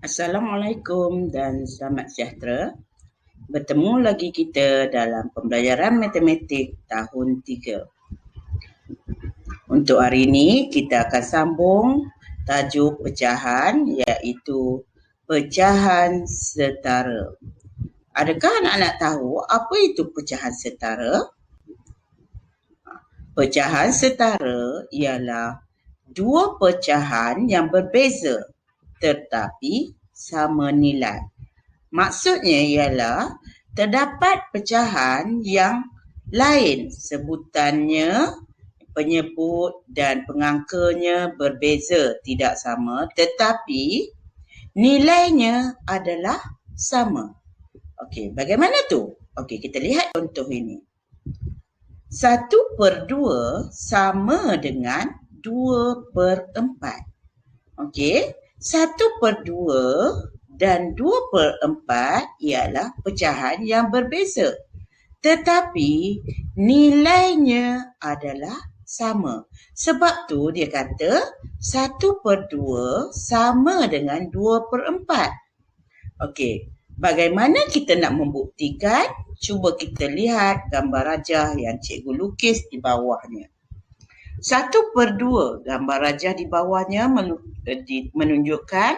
Assalamualaikum dan selamat sejahtera. Bertemu lagi kita dalam pembelajaran matematik tahun 3. Untuk hari ini kita akan sambung tajuk pecahan iaitu pecahan setara. Adakah anak-anak tahu apa itu pecahan setara? Pecahan setara ialah dua pecahan yang berbeza tetapi sama nilai. Maksudnya ialah terdapat pecahan yang lain, sebutannya, penyebut dan pengangkanya berbeza, tidak sama, tetapi nilainya adalah sama. Okey, bagaimana tu? Okey, kita lihat contoh ini. 1/2 sama dengan 2/4. Okey, 1/2 dan 2/4 ialah pecahan yang berbeza. Tetapi nilainya adalah sama. Sebab tu dia kata 1/2 sama dengan 2/4. Okey, bagaimana kita nak membuktikan? Cuba kita lihat gambar rajah yang cikgu lukis di bawahnya. 1/2 gambar rajah di bawahnya menunjukkan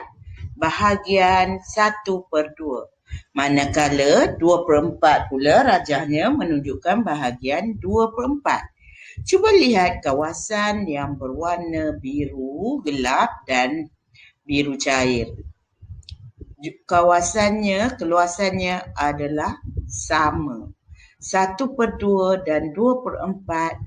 bahagian 1/2. Manakala 2/4 pula rajahnya menunjukkan bahagian 2/4. Cuba lihat kawasan yang berwarna biru gelap dan biru cair. Keluasannya adalah sama. 1/2 dan 2/4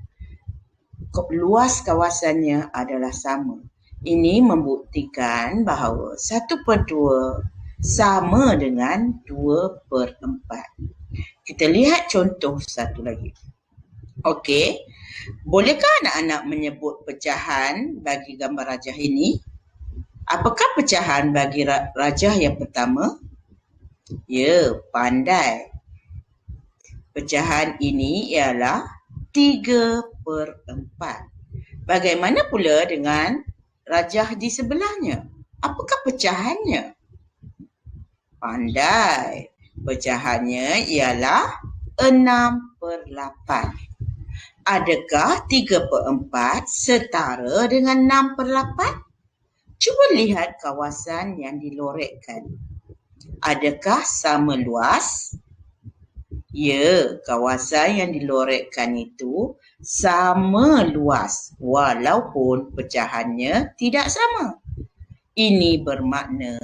luas kawasannya adalah sama. Ini membuktikan bahawa 1/2 sama dengan 2/4. Kita lihat contoh satu lagi. Okey, bolehkah anak-anak menyebut pecahan bagi gambar rajah ini? Apakah pecahan bagi rajah yang pertama? Ya, pandai. Pecahan ini ialah 3/4. Bagaimana pula dengan rajah di sebelahnya? Apakah pecahannya? Pandai. Pecahannya ialah 6/8. Adakah 3/4 setara dengan 6/8? Cuba lihat kawasan yang dilorekkan. Adakah sama luas? Ya, kawasan yang dilorekkan itu sama luas walaupun pecahannya tidak sama. Ini bermakna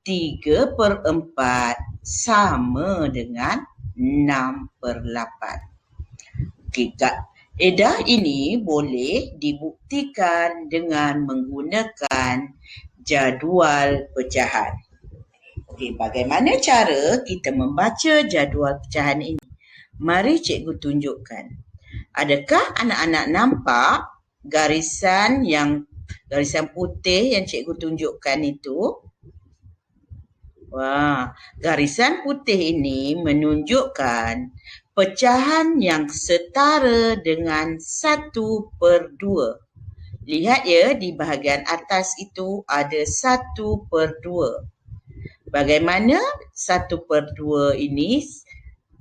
3/4 sama dengan 6/8. Kaedah ini boleh dibuktikan dengan menggunakan jadual pecahan. Okey, bagaimana cara kita membaca jadual pecahan ini? Mari cikgu tunjukkan. Adakah anak-anak nampak garisan putih yang cikgu tunjukkan itu? Wah, garisan putih ini menunjukkan pecahan yang setara dengan 1/2. Lihat ya, di bahagian atas itu ada 1/2. Bagaimana 1/2 ini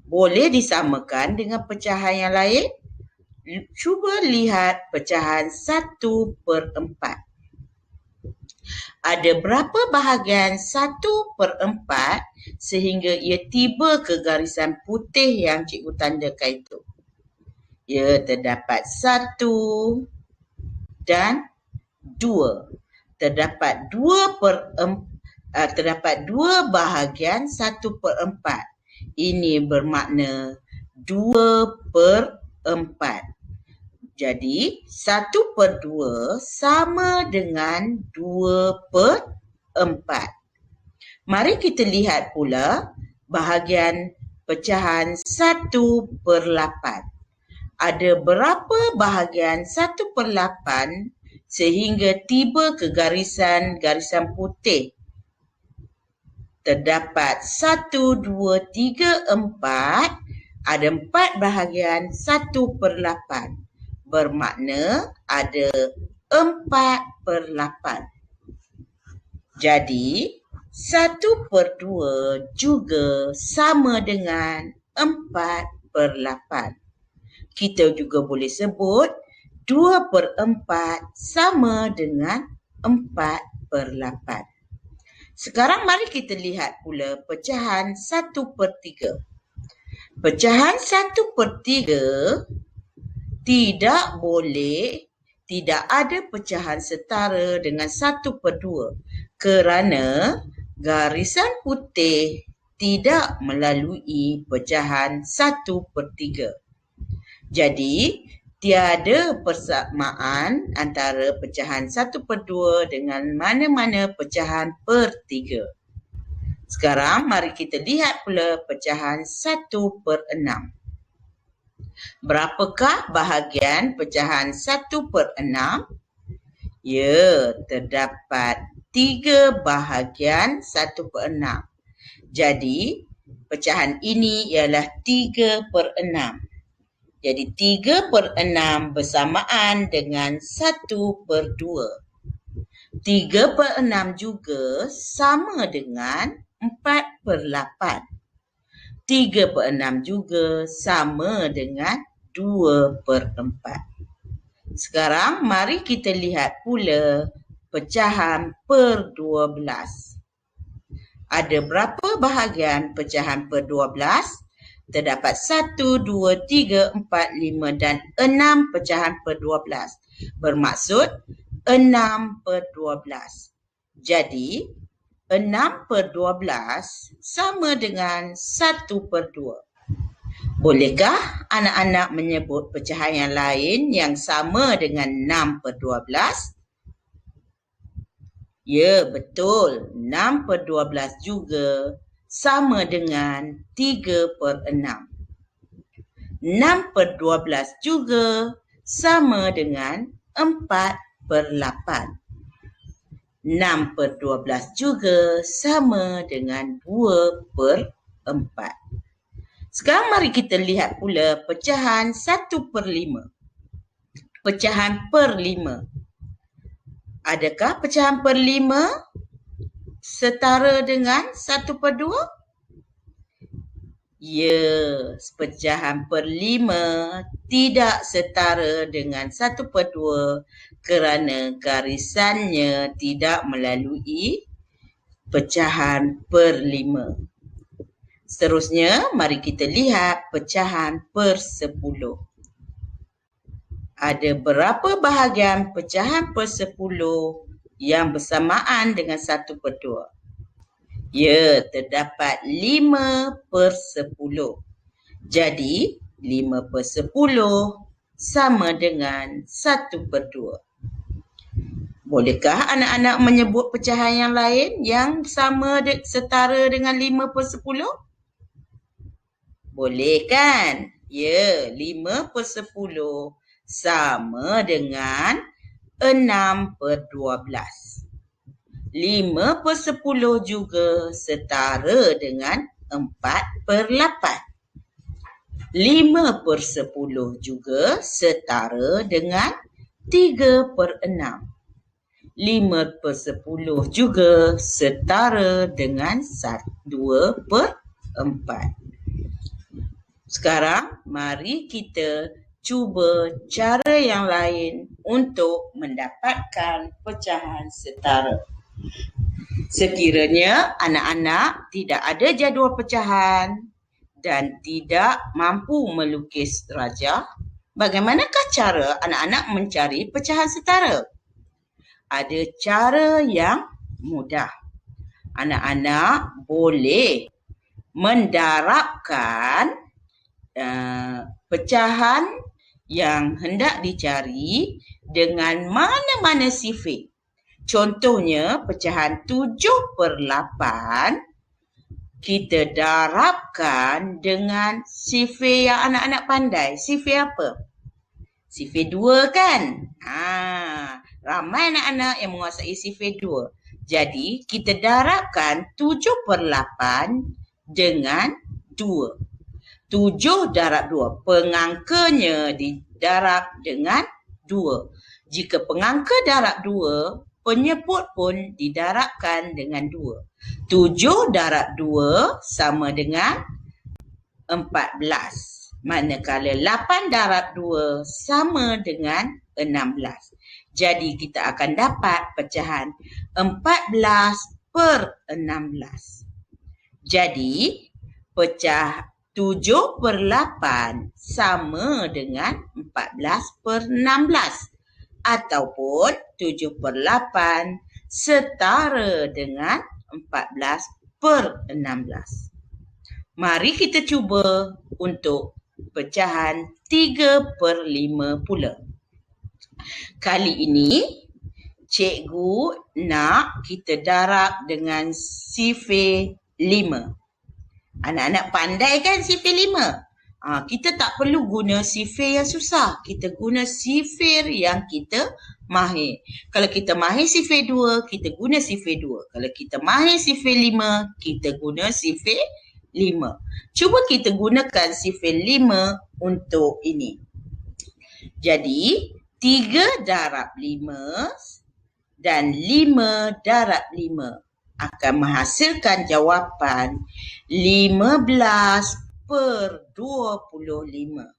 boleh disamakan dengan pecahan yang lain? Cuba lihat pecahan 1/4. Ada berapa bahagian 1/4 sehingga ia tiba ke garisan putih yang cikgu tandakan itu? Ya, terdapat 1 dan 2. Terdapat 2 bahagian 1/4. Ini bermakna 2/4. Jadi 1/2 sama dengan 2/4. Mari kita lihat pula bahagian pecahan 1/8. Ada berapa bahagian 1/8 sehingga tiba ke garisan putih? Terdapat 1, 2, 3, 4. Ada 4 bahagian 1/8. Bermakna ada 4/8. Jadi 1/2 juga sama dengan 4/8. Kita juga boleh sebut 2/4 sama dengan 4/8. Sekarang mari kita lihat pula pecahan 1/3. Pecahan 1/3 tidak ada pecahan setara dengan 1/2 kerana garisan putih tidak melalui pecahan 1/3. Jadi, tiada persamaan antara pecahan 1/2 dengan mana-mana pecahan 1/3. Sekarang mari kita lihat pula pecahan 1/6. Berapakah bahagian pecahan 1/6? Ya, terdapat 3 bahagian 1/6. Jadi, pecahan ini ialah 3/6. Jadi 3/6 bersamaan dengan 1/2. 3/6 juga sama dengan 4/8. 3/6 juga sama dengan 2/4. Sekarang mari kita lihat pula pecahan 12. Ada berapa bahagian pecahan 12? Terdapat 1, 2, 3, 4, 5 dan 6 pecahan 12. Bermaksud 6/12. Jadi 6/12 sama dengan 1/2. Bolehkah anak-anak menyebut pecahan yang lain yang sama dengan 6/12? Ya, betul. 6/12 juga sama dengan 3/6. 6/12 juga sama dengan 4/8. 6/12 juga sama dengan 2/4. Sekarang mari kita lihat pula pecahan 1/5. Pecahan 1/5. Adakah pecahan 1/5 setara dengan 1/2? Ya, pecahan 1/5 tidak setara dengan 1/2 kerana garisannya tidak melalui pecahan 1/5. Seterusnya, mari kita lihat pecahan 10. Ada berapa bahagian pecahan 10 yang bersamaan dengan 1/2? Ya, terdapat 5/10. Jadi, 5/10 sama dengan 1/2. Bolehkah anak-anak menyebut pecahan yang lain yang setara dengan 5/10? Boleh kan? Ya, 5/10 sama dengan 6/12. 5/10 juga setara dengan 4/8. 5/10 juga setara dengan 3/6. 5/10 juga setara dengan 2/4. Sekarang, mari kita cuba cara yang lain untuk mendapatkan pecahan setara. Sekiranya anak-anak tidak ada jadual pecahan dan tidak mampu melukis rajah, bagaimanakah cara anak-anak mencari pecahan setara? Ada cara yang mudah. Anak-anak boleh mendarabkan pecahan yang hendak dicari dengan mana-mana sifir. Contohnya, pecahan 7/8 kita darabkan dengan sifir yang anak-anak pandai. Sifir apa? Sifir 2 kan? Ramai anak-anak yang menguasai sifir 2. Jadi, kita darabkan 7/8 dengan 2. 7 darab 2. Pengangkanya didarab dengan 2. Jika pengangka darab 2, penyebut pun didarabkan dengan 2. 7 darab 2 sama dengan 14. Manakala 8 darab 2 sama dengan 16. Jadi kita akan dapat pecahan 14 per 16. Jadi pecah 7 per 8 sama dengan 14 per 16. Ataupun 7 per 8 setara dengan 14 per 16. Mari kita cuba untuk pecahan 3 per 5 pula. Kali ini, cikgu nak kita darab dengan sifir 5. Anak-anak pandai kan sifir 5? Kita tak perlu guna sifir yang susah. Kita guna sifir yang kita mahir. Kalau kita mahir sifir 2, kita guna sifir 2. Kalau kita mahir sifir 5, kita guna sifir 5. Cuba kita gunakan sifir 5 untuk ini. Jadi, 3 darab 5 dan 5 darab 5 akan menghasilkan jawapan 15 per 25.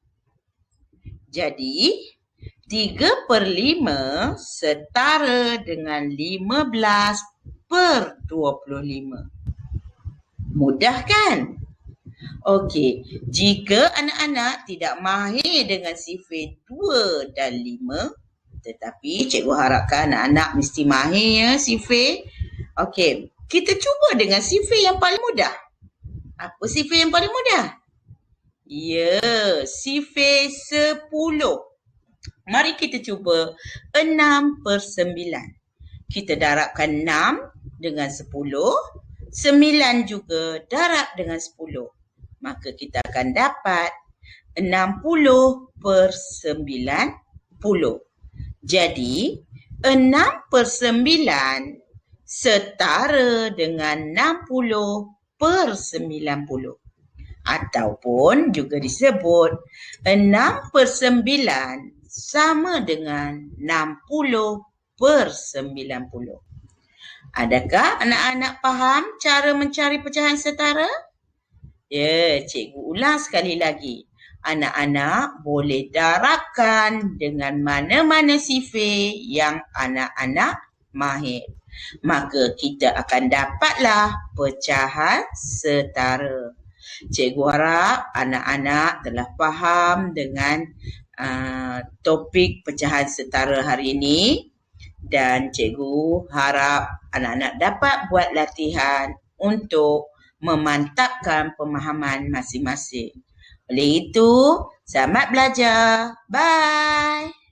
Jadi, 3 per 5 setara dengan 15 per 25. Mudah kan? Okey, jika anak-anak tidak mahir dengan sifir 2 dan 5, tetapi cikgu harapkan anak-anak mesti mahir ya sifir. Okey, kita cuba dengan sifir yang paling mudah. Apa sifir yang paling mudah? Ya, sifir 10. Mari kita cuba 6 per 9. Kita darabkan 6 dengan 10. 9 juga darab dengan 10. Maka kita akan dapat 60 per 90. Jadi, 6 per 9 setara dengan 60 per 90. Ataupun juga disebut 6 per 9 sama dengan 60 per 90. Adakah anak-anak faham cara mencari pecahan setara? Ya, cikgu ulang sekali lagi. Anak-anak boleh darabkan dengan mana-mana sifir yang anak-anak mahir. Maka kita akan dapatlah pecahan setara. Cikgu harap anak-anak telah faham dengan topik pecahan setara hari ini. Dan cikgu harap anak-anak dapat buat latihan untuk memantapkan pemahaman masing-masing. Oleh itu, selamat belajar. Bye.